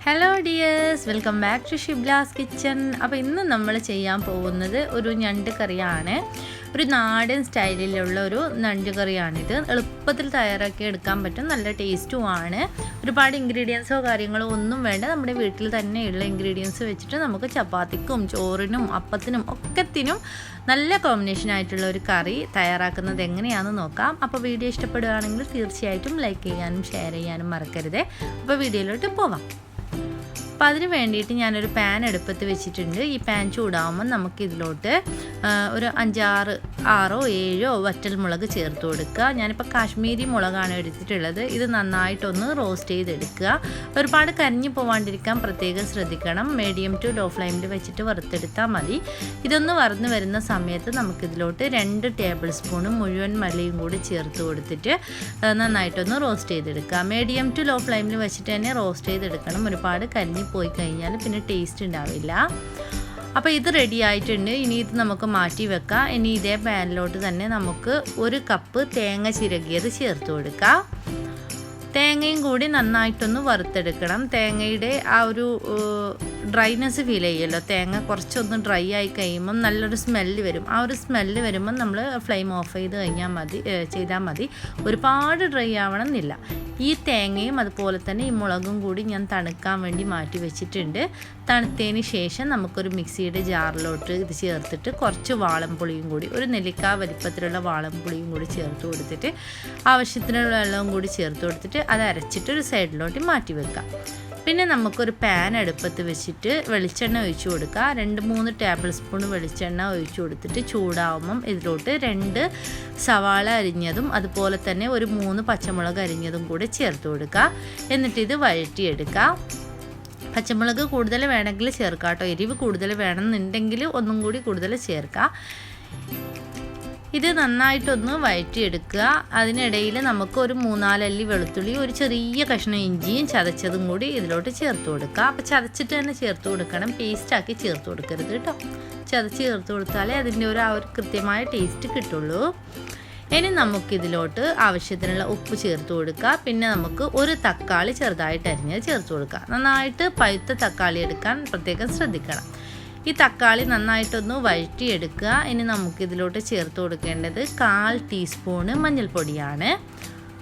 Hello dears, welcome back to Shibla's kitchen. അപ്പോൾ ഇന്ന് നമ്മൾ ചെയ്യാൻ പോകുന്നത് ഒരു ഞണ്ട് കറിയാണ്. ഒരു നാടൻ സ്റ്റൈലിലുള്ള ഒരു ഞണ്ട് കറിയാണിത്. എളുപ്പത്തിൽ തയ്യാറാക്കി എടുക്കാൻ പറ്റും, നല്ല ടേസ്റ്റുമാണ്. ഒരുപാട് ഇൻഗ്രീഡിയൻസോ കാര്യങ്ങളോ ഒന്നും വേണ്ട, നമ്മുടെ വീട്ടിൽ തന്നെയുള്ള ഇൻഗ്രീഡിയൻസ് വെച്ചിട്ട് നമുക്ക് ചപ്പാത്തിക്കും ചോറിനും അപ്പത്തിനും ഒക്കത്തിനും നല്ല കോമ്പിനേഷൻ ആയിട്ടുള്ള ഒരു കറി തയ്യാറാക്കുന്നത് എങ്ങനെയാണെന്ന് നോക്കാം. അപ്പോൾ വീഡിയോ ഇഷ്ടപ്പെടുകയാണെങ്കിൽ തീർച്ചയായിട്ടും ലൈക്ക് ചെയ്യാനും ഷെയർ ചെയ്യാനും മറക്കരുത്. അപ്പോൾ വീഡിയോയിലോട്ട് പോവാം. അപ്പോൾ അതിന് വേണ്ടിയിട്ട് ഞാനൊരു പാൻ അടുപ്പത്ത് വെച്ചിട്ടുണ്ട്. ഈ പാൻ ചൂടാകുമ്പോൾ നമുക്കിതിലോട്ട് ഒരു 5, 6, 7 വറ്റൽമുളക് ചേർത്ത് കൊടുക്കുക. ഞാനിപ്പോൾ കാശ്മീരി മുളകാണ് എടുത്തിട്ടുള്ളത്. ഇത് നന്നായിട്ടൊന്ന് റോസ്റ്റ് ചെയ്തെടുക്കുക. ഒരുപാട് കരിഞ്ഞു പോവാണ്ടിരിക്കാൻ പ്രത്യേകം ശ്രദ്ധിക്കണം. മീഡിയം ടു ലോ ഫ്ലെയിമിൽ വെച്ചിട്ട് വറുത്തെടുത്താൽ മതി. ഇതൊന്ന് വറന്ന് വരുന്ന സമയത്ത് നമുക്കിതിലോട്ട് 2 ടേബിൾ സ്പൂൺ മുഴുവൻ മല്ലിയും കൂടി ചേർത്ത് കൊടുത്തിട്ട് നന്നായിട്ടൊന്ന് റോസ്റ്റ് ചെയ്തെടുക്കുക. മീഡിയം ടു ലോ ഫ്ലെയിമിൽ വെച്ചിട്ട് തന്നെ റോസ്റ്റ് ചെയ്തെടുക്കണം. ഒരുപാട് കരിഞ്ഞ് പോയി കഴിഞ്ഞാൽ പിന്നെ ടേസ്റ്റ് ഉണ്ടാവില്ല. അപ്പോൾ ഇത് റെഡി ആയിട്ടുണ്ട്. ഇനി ഇത് നമുക്ക് മാറ്റി വെക്കാം. ഇനി ഇതേ പാനിലോട്ട് തന്നെ നമുക്ക് 1 കപ്പ് തേങ്ങ ചിരകിയത് ചേർത്ത് കൊടുക്കാം. തേങ്ങയും കൂടി നന്നായിട്ടൊന്ന് വറുത്തെടുക്കണം. തേങ്ങയുടെ ആ ഒരു ഡ്രൈനെസ് ഫീൽ ചെയ്യുമല്ലോ. തേങ്ങ കുറച്ചൊന്ന് ഡ്രൈ ആയി കഴിയുമ്പം നല്ലൊരു സ്മെല്ല് വരും. ആ ഒരു സ്മെല്ല് വരുമ്പം നമ്മൾ ഫ്ലെയിം ഓഫ് ചെയ്താൽ മതി. ഒരുപാട് ഡ്രൈ ആവണം എന്നില്ല. ഈ തേങ്ങയും അതുപോലെ തന്നെ ഈ മുളകും കൂടി ഞാൻ തണുക്കാൻ വേണ്ടി മാറ്റി വെച്ചിട്ടുണ്ട്. തണുത്തതിന് ശേഷം നമുക്കൊരു മിക്സിയുടെ ജാറിലോട്ട് ഇത് ചേർത്തിട്ട് കുറച്ച് വാളംപുളിയും കൂടി, ഒരു നെല്ലിക്ക വലിപ്പത്തിലുള്ള വാളംപുളിയും കൂടി ചേർത്ത് കൊടുത്തിട്ട് ആവശ്യത്തിനുള്ള വെള്ളവും കൂടി ചേർത്ത് കൊടുത്തിട്ട് അത് അരച്ചിട്ട് ഒരു സൈഡിലോട്ട് മാറ്റി വെക്കാം. പിന്നെ നമുക്കൊരു പാൻ അടുപ്പത്ത് വെച്ചിട്ട് വെളിച്ചെണ്ണ ഒഴിച്ചു കൊടുക്കുക. 2-3 ടേബിൾ സ്പൂൺ വെളിച്ചെണ്ണ ഒഴിച്ചു കൊടുത്തിട്ട് ചൂടാവുമ്പം ഇതിലോട്ട് 2 സവാള അരിഞ്ഞതും അതുപോലെ തന്നെ ഒരു 3 പച്ചമുളക് അരിഞ്ഞതും കൂടി ചേർത്ത് കൊടുക്കുക. എന്നിട്ട് ഇത് വഴറ്റിയെടുക്കുക. പച്ചമുളക് കൂടുതൽ വേണമെങ്കിൽ ചേർക്കാം കേട്ടോ. എരിവ് കൂടുതൽ വേണമെന്നുണ്ടെങ്കിൽ ഒന്നും കൂടി കൂടുതൽ ചേർക്കാം. ഇത് നന്നായിട്ടൊന്ന് വഴറ്റിയെടുക്കുക. അതിനിടയിൽ നമുക്ക് ഒരു 3-4 അല്ലി വെളുത്തുള്ളി, ഒരു ചെറിയ കഷ്ണം ഇഞ്ചിയും ചതച്ചതും കൂടി ഇതിലോട്ട് ചേർത്ത് കൊടുക്കുക. അപ്പോൾ ചതച്ചിട്ട് തന്നെ ചേർത്ത് കൊടുക്കണം, പേസ്റ്റാക്കി ചേർത്ത് കൊടുക്കരുത് കേട്ടോ. ചതച്ച് ചേർത്ത് കൊടുത്താലേ അതിൻ്റെ ആ ഒരു കൃത്യമായ ടേസ്റ്റ് കിട്ടുള്ളൂ. ഇനി നമുക്കിതിലോട്ട് ആവശ്യത്തിനുള്ള ഉപ്പ് ചേർത്ത് കൊടുക്കുക. പിന്നെ നമുക്ക് ഒരു തക്കാളി ചെറുതായിട്ട് അരിഞ്ഞത് ചേർത്ത് കൊടുക്കുക. നന്നായിട്ട് പഴുത്ത തക്കാളി എടുക്കാൻ പ്രത്യേകം ശ്രദ്ധിക്കണം. ഈ തക്കാളി നന്നായിട്ടൊന്ന് വഴറ്റിയെടുക്കുക. ഇനി നമുക്കിതിലോട്ട് ചേർത്ത് കൊടുക്കേണ്ടത് 1/4 ടീസ്പൂണ് മഞ്ഞൾപ്പൊടിയാണ്.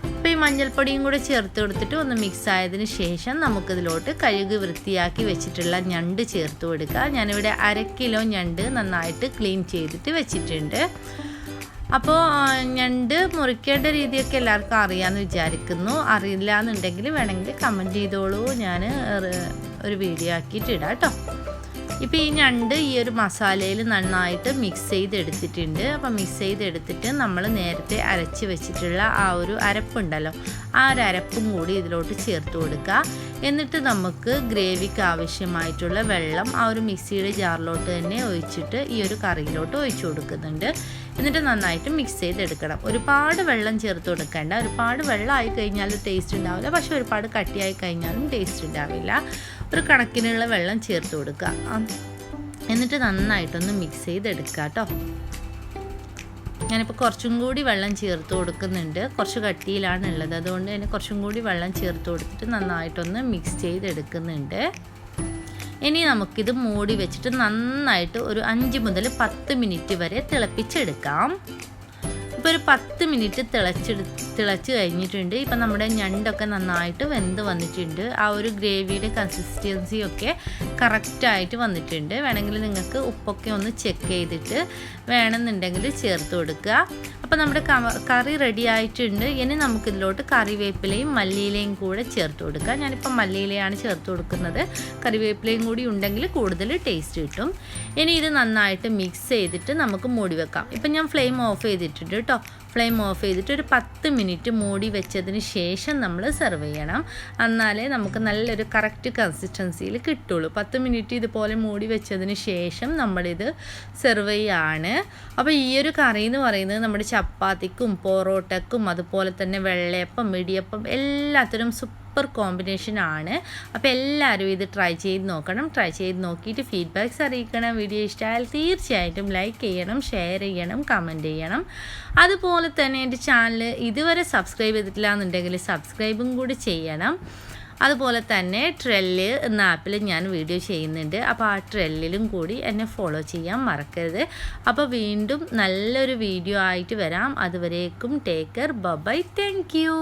അപ്പോൾ ഈ മഞ്ഞൾപ്പൊടിയും കൂടെ ചേർത്ത് കൊടുത്തിട്ട് ഒന്ന് മിക്സ് ആയതിന് ശേഷം നമുക്കിതിലോട്ട് കഴുകി വൃത്തിയാക്കി വെച്ചിട്ടുള്ള ഞണ്ട് ചേർത്ത് കൊടുക്കുക. ഞാനിവിടെ 1/2 കിലോ ഞണ്ട് നന്നായിട്ട് ക്ലീൻ ചെയ്തിട്ട് വെച്ചിട്ടുണ്ട്. അപ്പോൾ ഞണ്ട് മുറിക്കേണ്ട രീതിയൊക്കെ എല്ലാവർക്കും അറിയാമെന്ന് വിചാരിക്കുന്നു. അറിയില്ല എന്നുണ്ടെങ്കിൽ വേണമെങ്കിൽ കമൻറ്റ് ചെയ്തോളൂ, ഞാൻ ഒരു വീഡിയോ ആക്കിയിട്ട് ഇടാം കേട്ടോ. ഇപ്പോൾ ഈ ഞണ്ട് ഈ ഒരു മസാലയിൽ നന്നായിട്ട് മിക്സ് ചെയ്തെടുത്തിട്ടുണ്ട്. അപ്പോൾ മിക്സ് ചെയ്തെടുത്തിട്ട് നമ്മൾ നേരത്തെ അരച്ച് വെച്ചിട്ടുള്ള ആ ഒരു അരപ്പുണ്ടല്ലോ, ആ ഒരു അരപ്പും കൂടി ഇതിലോട്ട് ചേർത്ത് കൊടുക്കുക. എന്നിട്ട് നമുക്ക് ഗ്രേവിക്ക് ആവശ്യമായിട്ടുള്ള വെള്ളം ആ ഒരു മിക്സിയുടെ ജാറിലോട്ട് തന്നെ ഒഴിച്ചിട്ട് ഈ ഒരു കറിയിലോട്ട് ഒഴിച്ചു കൊടുക്കുന്നുണ്ട്. എന്നിട്ട് നന്നായിട്ട് മിക്സ് ചെയ്തെടുക്കണം. ഒരുപാട് വെള്ളം ചേർത്ത് കൊടുക്കേണ്ട. ഒരുപാട് വെള്ളമായി കഴിഞ്ഞാൽ ടേസ്റ്റ് ഉണ്ടാവില്ല, പക്ഷെ ഒരുപാട് കട്ടിയായി കഴിഞ്ഞാലും ടേസ്റ്റ് ഉണ്ടാവില്ല. ഒരു കണക്കിനുള്ള വെള്ളം ചേർത്ത് കൊടുക്കുക. എന്നിട്ട് നന്നായിട്ടൊന്ന് മിക്സ് ചെയ്തെടുക്കുക കേട്ടോ. ഞാനിപ്പോൾ കുറച്ചും കൂടി വെള്ളം ചേർത്ത് കൊടുക്കുന്നുണ്ട്. കുറച്ച് കട്ടിയിലാണ് ഉള്ളത്, അതുകൊണ്ട് തന്നെ കുറച്ചും കൂടി വെള്ളം ചേർത്ത് കൊടുത്തിട്ട് നന്നായിട്ടൊന്ന് മിക്സ് ചെയ്തെടുക്കുന്നുണ്ട്. ഇനി നമുക്കിത് മൂടി വെച്ചിട്ട് നന്നായിട്ട് ഒരു 5 മുതൽ 10 മിനിറ്റ് വരെ തിളപ്പിച്ചെടുക്കാം. ഇപ്പോൾ ഒരു 10 മിനിറ്റ് തിളച്ച് കഴിഞ്ഞിട്ടുണ്ട്. ഇപ്പം നമ്മുടെ ഞണ്ടൊക്കെ നന്നായിട്ട് വെന്ത് വന്നിട്ടുണ്ട്. ആ ഒരു ഗ്രേവിയുടെ കൺസിസ്റ്റൻസിയൊക്കെ കറക്റ്റായിട്ട് വന്നിട്ടുണ്ട്. വേണമെങ്കിൽ നിങ്ങൾക്ക് ഉപ്പൊക്കെ ഒന്ന് ചെക്ക് ചെയ്തിട്ട് വേണമെന്നുണ്ടെങ്കിൽ ചേർത്ത് കൊടുക്കുക. അപ്പോൾ നമ്മുടെ കറി റെഡി ആയിട്ടുണ്ട്. ഇനി നമുക്കിതിലോട്ട് കറിവേപ്പിലയും മല്ലിയിലയും കൂടെ ചേർത്ത് കൊടുക്കുക. ഞാനിപ്പോൾ മല്ലിയിലയാണ് ചേർത്ത് കൊടുക്കുന്നത്. കറിവേപ്പിലയും കൂടി ഉണ്ടെങ്കിൽ കൂടുതൽ ടേസ്റ്റ് കിട്ടും. ഇനി ഇത് നന്നായിട്ട് മിക്സ് ചെയ്തിട്ട് നമുക്ക് മൂടി വെക്കാം. ഇപ്പം ഞാൻ ഫ്ലെയിം ഓഫ് ചെയ്തിട്ടുണ്ട് കേട്ടോ. ഫ്ലെയിം ഓഫ് ചെയ്തിട്ട് ഒരു 10 മിനിറ്റ് മൂടി വെച്ചതിന് ശേഷം നമ്മൾ സെർവ് ചെയ്യണം. എന്നാലേ നമുക്ക് നല്ലൊരു കറക്റ്റ് കൺസിസ്റ്റൻസിയിൽ കിട്ടുള്ളൂ. 10 മിനിറ്റ് ഇതുപോലെ മൂടി വെച്ചതിന് ശേഷം നമ്മളിത് സെർവ് ചെയ്യാണ്. അപ്പോൾ ഈ ഒരു കറി എന്ന് പറയുന്നത് നമ്മുടെ ചപ്പാത്തിക്കും പൊറോട്ടക്കും അതുപോലെ തന്നെ വെള്ളയപ്പം, ഇടിയപ്പം എല്ലാത്തിനും സൂപ്പർ കോമ്പിനേഷൻ ആണ്. അപ്പോൾ എല്ലാവരും ഇത് ട്രൈ ചെയ്ത് നോക്കണം. ട്രൈ ചെയ്ത് നോക്കിയിട്ട് ഫീഡ്ബാക്ക്സ് അറിയിക്കണം. വീഡിയോ ഇഷ്ടമായാൽ തീർച്ചയായിട്ടും ലൈക്ക് ചെയ്യണം, ഷെയർ ചെയ്യണം, കമൻറ്റ് ചെയ്യണം. അതുപോലെ തന്നെ എൻ്റെ ചാനൽ ഇതുവരെ സബ്സ്ക്രൈബ് ചെയ്തിട്ടില്ല എന്നുണ്ടെങ്കിൽ സബ്സ്ക്രൈബും കൂടി ചെയ്യണം. അതുപോലെ തന്നെ ട്രെല്ല് എന്ന ആപ്പിൽ ഞാൻ വീഡിയോ ചെയ്യുന്നുണ്ട്. അപ്പോൾ ആ ട്രെല്ലിലും കൂടി എന്നെ ഫോളോ ചെയ്യാൻ മറക്കരുത്. അപ്പോൾ വീണ്ടും നല്ലൊരു വീഡിയോ ആയിട്ട് വരാം. അതുവരേക്കും take care. Bye. Thank U.